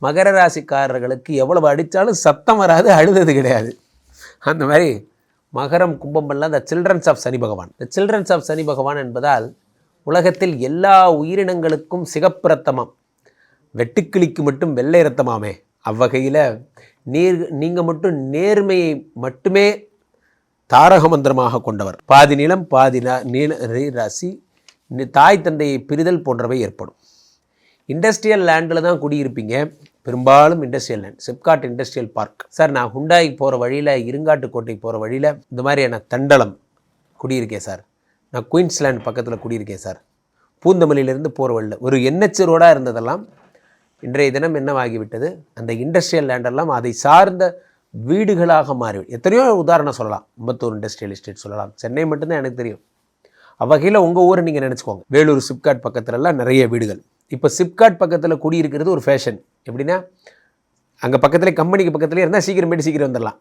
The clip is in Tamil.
மகர ராசிக்காரர்களுக்கு எவ்வளவு அடித்தாலும் சத்தம் வராது, அழுதது கிடையாது. அந்த மாதிரி மகரம் கும்பமெல்லாம் இந்த சில்ட்ரன்ஸ் ஆஃப் சனி பகவான். இந்த சில்ட்ரன்ஸ் ஆஃப் சனி பகவான் என்பதால் உலகத்தில் எல்லா உயிரினங்களுக்கும் சிகப்பு ரத்தமாம், வெட்டுக்கிளிக்கு மட்டும் வெள்ளை ரத்தமாமே. அவ்வகையில் நீங்கள் மட்டும் நேர்மையை மட்டுமே தாரக மந்திரமாக கொண்டவர். பாதி நிலம் பாதி ராசி, தாய் தந்தையை பிரிதல் போன்றவை ஏற்படும். இண்டஸ்ட்ரியல் லேண்டில் தான் குடியிருப்பீங்க, பெரும்பாலும் industrial land. SIPCOT industrial park. Sir நான் ஹுண்டாய் போகிற வழியில், இருங்காட்டுக்கோட்டை போகிற வழியில் இந்த மாதிரியான தண்டலம் குடியிருக்கேன் சார். நான் குயின்ஸ்லேண்ட் பக்கத்தில் குடியிருக்கேன் சார். பூந்தமல்லியிலேருந்து போகிற வழியில் ஒரு NH ரோடாக இருந்ததெல்லாம் இன்றைய தினம் என்னவாகிவிட்டது, அந்த இண்டஸ்ட்ரியல் லேண்டெல்லாம் அதை சார்ந்த வீடுகளாக மாறிவிடும். எத்தனையோ உதாரணம் சொல்லலாம். அம்பத்தூர் இண்டஸ்ட்ரியல் எஸ்டேட் சொல்லலாம். சென்னை மட்டும்தான் எனக்கு தெரியும். அவ்வகையில் உங்கள் ஊரை நீங்கள் நினச்சிக்கோங்க. வேலூர் சிப்காட் பக்கத்துலலாம் நிறைய வீடுகள். இப்போ சிப்காட் பக்கத்தில் குடியிருக்கிறது ஒரு ஃபேஷன். எப்படின்னா அங்கே பக்கத்துலேயே கம்பெனிக்கு பக்கத்துலேயே இருந்தால் சீக்கிரம் போய்ட்டு சீக்கிரம் வந்துடலாம்.